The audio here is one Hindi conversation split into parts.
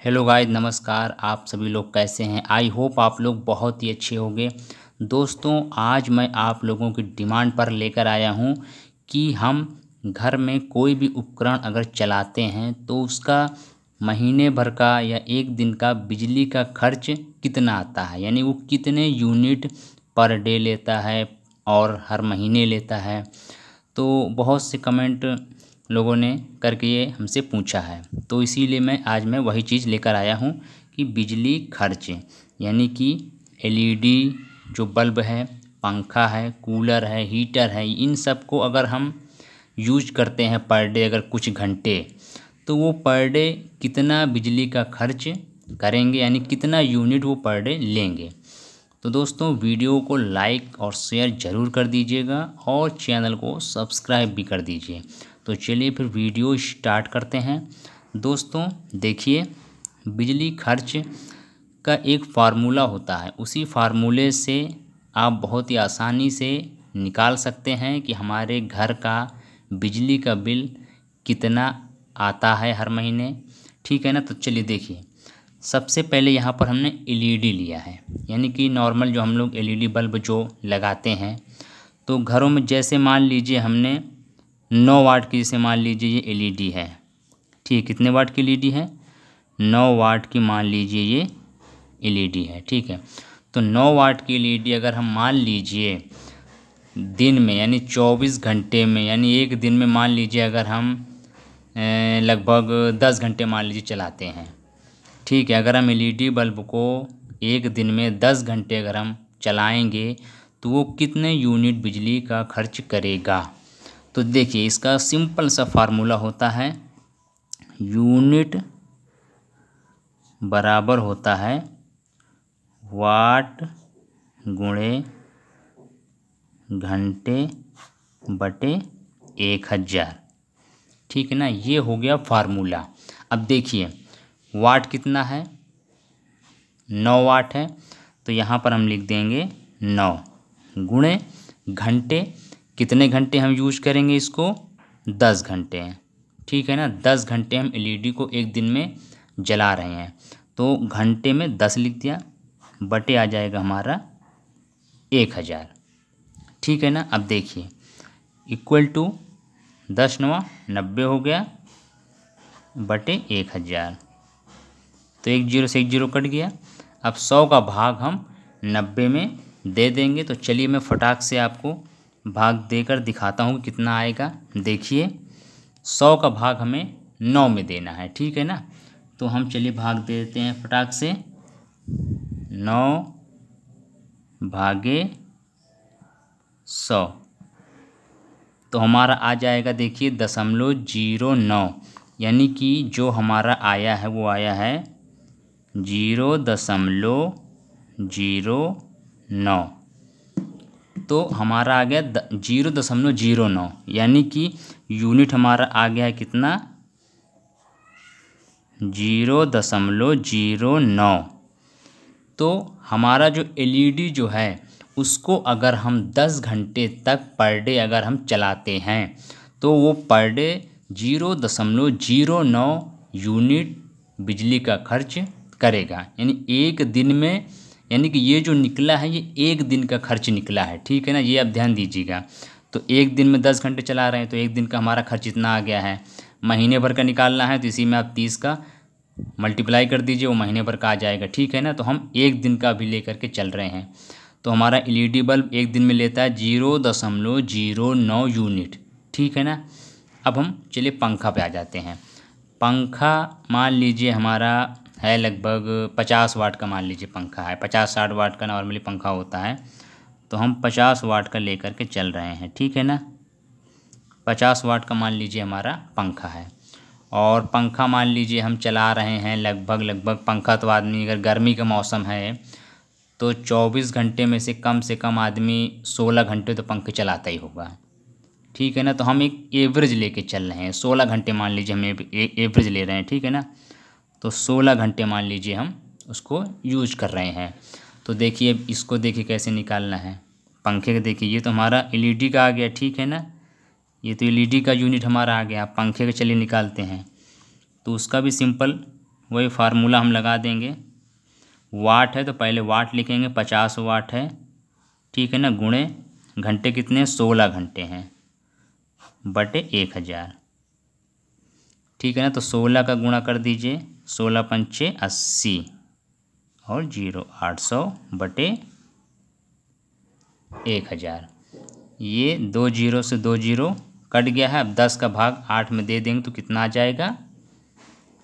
हेलो गाइस, नमस्कार। आप सभी लोग कैसे हैं? आई होप आप लोग बहुत ही अच्छे होंगे। दोस्तों, आज मैं आप लोगों की डिमांड पर लेकर आया हूं कि हम घर में कोई भी उपकरण अगर चलाते हैं तो उसका महीने भर का या एक दिन का बिजली का खर्च कितना आता है, यानी वो कितने यूनिट पर डे लेता है और हर महीने लेता है। तो बहुत से कमेंट लोगों ने करके ये हमसे पूछा है, तो इसीलिए मैं आज वही चीज़ लेकर आया हूँ कि बिजली खर्च, यानी कि एलईडी जो बल्ब है, पंखा है, कूलर है, हीटर है, इन सब को अगर हम यूज करते हैं पर डे अगर कुछ घंटे, तो वो पर डे कितना बिजली का खर्च करेंगे, यानी कितना यूनिट वो पर डे लेंगे। तो दोस्तों, वीडियो को लाइक और शेयर ज़रूर कर दीजिएगा और चैनल को सब्सक्राइब भी कर दीजिए। तो चलिए फिर वीडियो स्टार्ट करते हैं। दोस्तों देखिए, बिजली खर्च का एक फार्मूला होता है, उसी फार्मूले से आप बहुत ही आसानी से निकाल सकते हैं कि हमारे घर का बिजली का बिल कितना आता है हर महीने। ठीक है ना? तो चलिए देखिए, सबसे पहले यहाँ पर हमने एलईडी लिया है, यानी कि नॉर्मल जो हम लोग एलईडी बल्ब जो लगाते हैं, तो घरों में जैसे मान लीजिए हमने 9 वाट की, जैसे मान लीजिए ये एलईडी है। ठीक, कितने वाट की एलईडी है? 9 वाट की मान लीजिए ये एलईडी है। ठीक है, तो 9 वाट की एलईडी अगर हम मान लीजिए दिन में, यानी 24 घंटे में, यानी एक दिन में मान लीजिए अगर हम लगभग 10 घंटे मान लीजिए चलाते हैं। ठीक है, अगर हम एलईडी बल्ब को एक दिन में 10 घंटे अगर हम चलाएंगे तो वो कितने यूनिट बिजली का खर्च करेगा? तो देखिए, इसका सिंपल सा फार्मूला होता है, यूनिट बराबर होता है वाट गुणे घंटे बटे 1000। ठीक है ना? ये हो गया फार्मूला। अब देखिए, वाट कितना है? 9 वाट है, तो यहाँ पर हम लिख देंगे 9 गुणे घंटे, कितने घंटे हम यूज करेंगे इसको? 10 घंटे हैं। ठीक है ना? 10 घंटे हम एलईडी को एक दिन में जला रहे हैं, तो घंटे में 10 लिख दिया, बटे आ जाएगा हमारा 1000। ठीक है ना? अब देखिए, इक्वल टू 10 9 90 हो गया, बटे 1000, तो एक जीरो से एक जीरो कट गया। अब 100 का भाग हम 90 में दे देंगे। तो चलिए मैं फटाक से आपको भाग देकर दिखाता हूँ कि कितना आएगा। देखिए, 100 का भाग हमें 9 में देना है। ठीक है ना? तो हम चलिए भाग दे देते हैं फटाक से। 9 भागे 100, तो हमारा आ जाएगा, देखिए 0.09, यानी कि जो हमारा आया है वो आया है 0.09। तो हमारा आ गया 0.09, यानी कि यूनिट हमारा आ गया है कितना? 0.09। तो हमारा जो एलईडी जो है उसको अगर हम 10 घंटे तक पर डे अगर हम चलाते हैं तो वो पर डे 0.09 यूनिट बिजली का खर्च करेगा, यानी एक दिन में, यानी कि ये जो निकला है ये एक दिन का खर्च निकला है। ठीक है ना? ये आप ध्यान दीजिएगा। तो एक दिन में 10 घंटे चला रहे हैं तो एक दिन का हमारा खर्च इतना आ गया है। महीने भर का निकालना है तो इसी में आप 30 का मल्टीप्लाई कर दीजिए, वो महीने भर का आ जाएगा। ठीक है ना? तो हम एक दिन का भी लेकर के चल रहे हैं, तो हमारा एलईडी बल्ब एक दिन में लेता है 0.09 यूनिट। ठीक है ना? अब हम चलिए पंखा पे आ जाते हैं। पंखा मान लीजिए हमारा है लगभग 50 वाट का, मान लीजिए पंखा है 50-60 वाट का नॉर्मली पंखा होता है, तो हम 50 वाट का लेकर के चल रहे हैं। ठीक है ना? 50 वाट का मान लीजिए हमारा पंखा है, और पंखा मान लीजिए हम चला रहे हैं लगभग पंखा, तो आदमी अगर गर्मी का मौसम है तो 24 घंटे में से कम आदमी 16 घंटे तो पंखे चलाता ही होगा। ठीक है ना? तो हम एक एवरेज लेके चल रहे हैं, 16 घंटे मान लीजिए हम एवरेज ले रहे हैं। ठीक है ना? तो 16 घंटे मान लीजिए हम उसको यूज कर रहे हैं। तो देखिए, इसको देखिए कैसे निकालना है। पंखे का देखिए, ये तो हमारा एलईडी का आ गया। ठीक है ना? ये तो एलईडी का यूनिट हमारा आ गया। पंखे का चलिए निकालते हैं, तो उसका भी सिंपल वही फार्मूला हम लगा देंगे। वाट है तो पहले वाट लिखेंगे, 50 वाट है, ठीक है ना, गुणे घंटे कितने, 16 घंटे हैं, बटे 1000, ठीक है ना। तो 16 का गुणा कर दीजिए, 16 पंचे 80 और 0 800 बटे 1000। ये 2 जीरो से 2 जीरो कट गया है। अब 10 का भाग 8 में दे देंगे तो कितना आ जाएगा,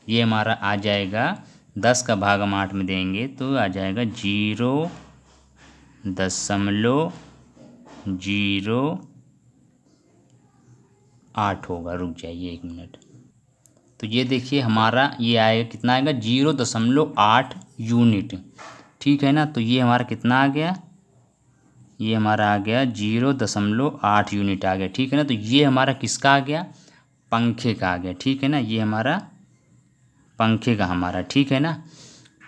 ये हमारा आ जाएगा 10 का भाग हम 8 में देंगे तो आ जाएगा 0.08 होगा। रुक जाइए 1 मिनट। तो ये देखिए हमारा ये आएगा, कितना आएगा, 0.8 यूनिट, ठीक है ना। तो ये हमारा कितना आ गया, ये हमारा आ गया 0.8 यूनिट आ गया, ठीक है ना। तो ये हमारा किसका आ गया, पंखे का आ गया, ठीक है ना। ये हमारा पंखे का हमारा, ठीक है ना।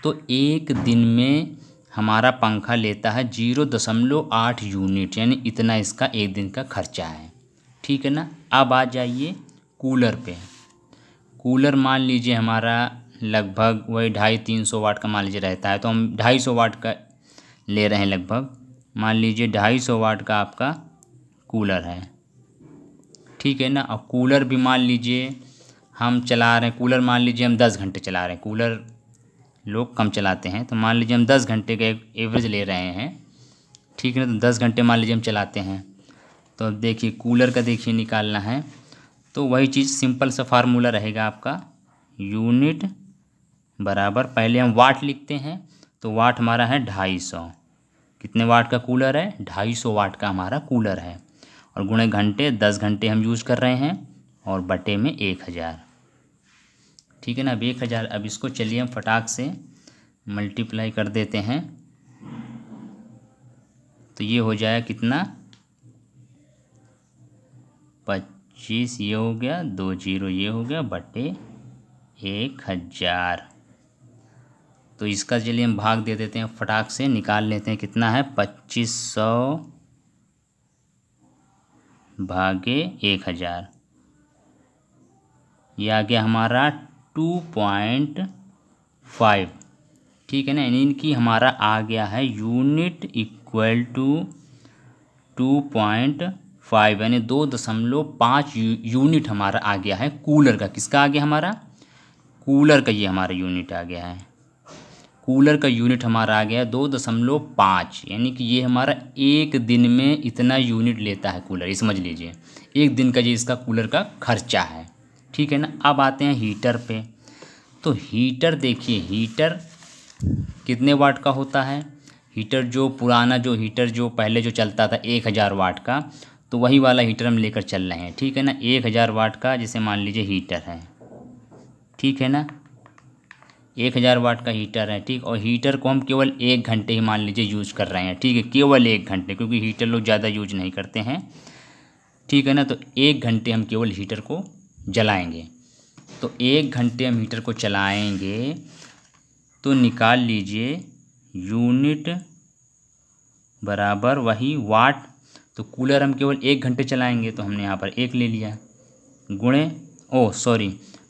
तो एक दिन में हमारा पंखा लेता है 0.8 यूनिट, यानी इतना इसका एक दिन का खर्चा है, ठीक है ना। अब आ जाइए कूलर पे। कूलर मान लीजिए हमारा लगभग वही 250-300 वाट का मान लीजिए रहता है, तो हम 250 वाट का ले रहे हैं लगभग। मान लीजिए 250 वाट का आपका कूलर है, ठीक है ना। अब कूलर भी मान लीजिए हम चला रहे हैं, कूलर मान लीजिए हम 10 घंटे चला रहे हैं, कूलर लोग कम चलाते हैं, तो मान लीजिए हम 10 घंटे का एवरेज ले रहे हैं, ठीक है ना। तो 10 घंटे मान लीजिए हम चलाते हैं। तो अब देखिए कूलर का देखिए निकालना है, तो वही चीज़ सिंपल सा फार्मूला रहेगा आपका, यूनिट बराबर पहले हम वाट लिखते हैं, तो वाट हमारा है 250, कितने वाट का कूलर है, 250 वाट का हमारा कूलर है, और गुणे घंटे, 10 घंटे हम यूज़ कर रहे हैं, और बटे में 1000, ठीक है ना। अब 1000, अब इसको चलिए हम फटाक से मल्टीप्लाई कर देते हैं, तो ये हो जाएगा कितना, 25 ये हो गया, 2 जीरो ये हो गया, बटे 1000। तो इसका चलिए हम भाग दे देते हैं, फटाक से निकाल लेते हैं, कितना है, 2500 भागे 1000, ये आ गया हमारा 2.5, ठीक है ना। यानी कि हमारा आ गया है यूनिट इक्वल टू 2.5, यानी 2.5 यूनिट हमारा आ गया है कूलर का। किसका आ गया, हमारा कूलर का, ये हमारा यूनिट आ गया है, कूलर का यूनिट हमारा आ गया है 2.5, यानी कि ये हमारा एक दिन में इतना यूनिट लेता है कूलर, ये समझ लीजिए एक दिन का ये इसका कूलर का खर्चा है, ठीक है ना। अब आते हैं हीटर पे। तो हीटर देखिए, हीटर कितने वाट का होता है, हीटर जो पुराना जो हीटर जो पहले जो चलता था 1000 वाट का, तो वही वाला हीटर हम लेकर चल रहे हैं, ठीक है ना। 1000 वाट का जैसे मान लीजिए हीटर है, ठीक है ना, 1000 वाट का हीटर है, ठीक। और हीटर को हम केवल 1 घंटे ही मान लीजिए यूज़ कर रहे हैं, ठीक है, केवल 1 घंटे, क्योंकि हीटर लोग ज़्यादा यूज नहीं करते हैं, ठीक है ना। तो 1 घंटे हम केवल हीटर को जलाएंगे, तो 1 घंटे हम हीटर को चलाएंगे, तो निकाल लीजिए यूनिट बराबर वही वाट। तो कूलर हम केवल 1 घंटे चलाएंगे, तो हमने यहाँ पर 1 ले लिया, गुणे, ओ सॉरी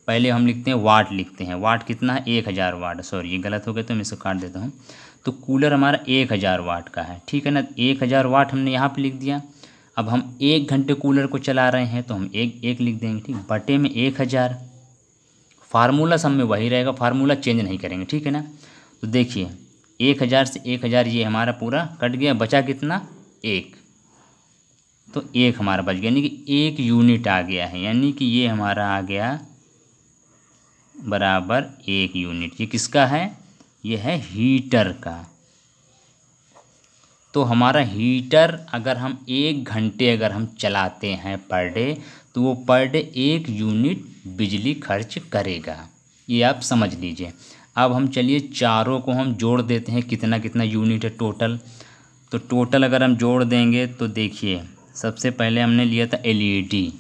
पहले हम लिखते हैं वाट, लिखते हैं वाट कितना है, 1000 वाट, सॉरी ये गलत हो गया, तो मैं इसे काट देता हूँ। तो कूलर हमारा 1000 वाट का है, ठीक है ना। 1000 वाट हमने यहाँ पे लिख दिया। अब हम 1 घंटे कूलर को चला रहे हैं, तो हम एक लिख देंगे, ठीक, बटे में 1000। फार्मूला सब में वही रहेगा, फार्मूला चेंज नहीं करेंगे, ठीक है ना। तो देखिए 1000 से 1000 ये हमारा पूरा कट गया, बचा कितना, 1, तो 1 हमारा बच गया, यानी कि 1 यूनिट आ गया है, यानी कि ये हमारा आ गया बराबर 1 यूनिट। ये किसका है, ये है हीटर का। तो हमारा हीटर अगर हम 1 घंटे अगर हम चलाते हैं पर डे, तो वो पर डे 1 यूनिट बिजली खर्च करेगा, ये आप समझ लीजिए। अब हम चलिए चारों को हम जोड़ देते हैं, कितना कितना यूनिट है टोटल। तो टोटल अगर हम जोड़ देंगे तो देखिए सबसे पहले हमने लिया था एलईडी,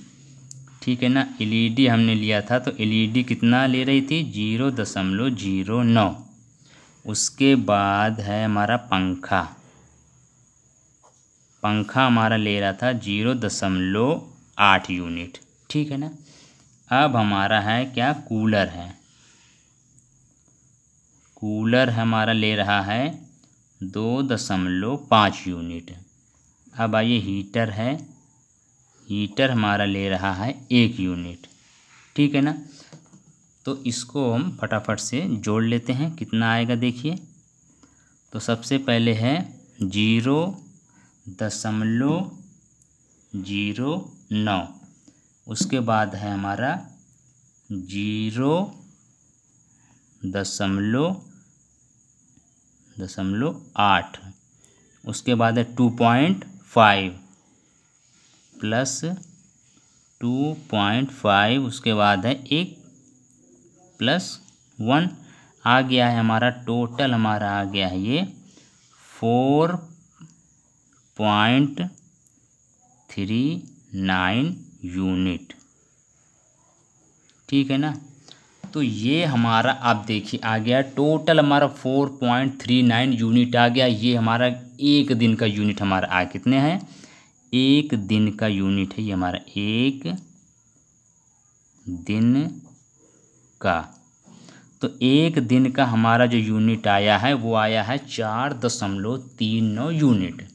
ठीक है ना, एलईडी हमने लिया था, तो एलईडी कितना ले रही थी, 0.09। उसके बाद है हमारा पंखा, पंखा हमारा ले रहा था 0.8 यूनिट, ठीक है ना। अब हमारा है क्या, कूलर है, कूलर हमारा ले रहा है 2.5 यूनिट। अब आइए हीटर है, हीटर हमारा ले रहा है 1 यूनिट। ठीक है ना, तो इसको हम फटाफट से जोड़ लेते हैं। कितना आएगा देखिए, तो सबसे पहले है 0.09, उसके बाद है हमारा 0.8, उसके बाद है 2.5 प्लस 2.5, उसके बाद है 1 प्लस 1, आ गया है हमारा टोटल, हमारा आ गया है ये 4.39 यूनिट। ठीक है ना, तो ये हमारा आप देखिए आ गया टोटल हमारा 4.39 यूनिट आ गया। ये हमारा एक दिन का यूनिट हमारा आ कितने हैं, एक दिन का यूनिट है ये हमारा, एक दिन का। तो एक दिन का हमारा जो यूनिट आया है वो आया है 4.39 यूनिट।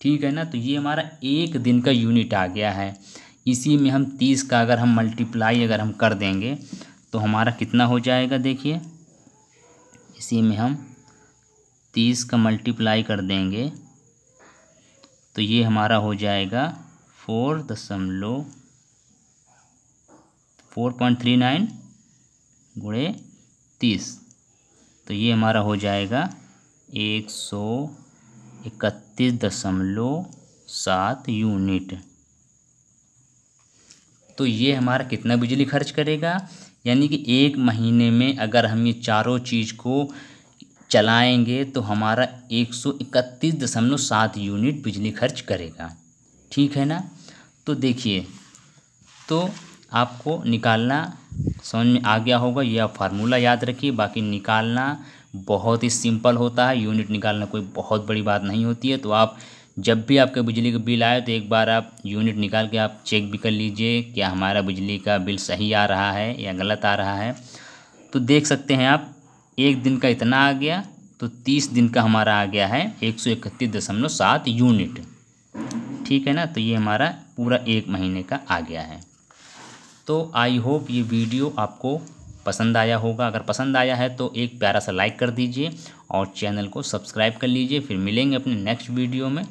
ठीक है ना, तो ये हमारा एक दिन का यूनिट आ गया है। इसी में हम 30 का अगर हम मल्टीप्लाई अगर हम कर देंगे तो हमारा कितना हो जाएगा देखिए, इसी में हम 30 का मल्टीप्लाई कर देंगे तो ये हमारा हो जाएगा 4.39 गुणे 30, तो ये हमारा हो जाएगा 131.7 यूनिट। तो ये हमारा कितना बिजली खर्च करेगा, यानी कि एक महीने में अगर हम ये चारों चीज़ को चलाएंगे तो हमारा 131.7 यूनिट बिजली खर्च करेगा। ठीक है ना, तो देखिए, तो आपको निकालना समझ में आ गया होगा, यह फार्मूला याद रखिए। बाकी निकालना बहुत ही सिंपल होता है, यूनिट निकालना कोई बहुत बड़ी बात नहीं होती है। तो आप जब भी आपके बिजली का बिल आए तो एक बार आप यूनिट निकाल के आप चेक भी कर लीजिए क्या हमारा बिजली का बिल सही आ रहा है या गलत आ रहा है। तो देख सकते हैं आप, एक दिन का इतना आ गया तो 30 दिन का हमारा आ गया है 131.7 यूनिट। ठीक है ना, तो ये हमारा पूरा एक महीने का आ गया है। तो आई होप ये वीडियो आपको पसंद आया होगा। अगर पसंद आया है तो एक प्यारा सा लाइक कर दीजिए और चैनल को सब्सक्राइब कर लीजिए। फिर मिलेंगे अपने नेक्स्ट वीडियो में।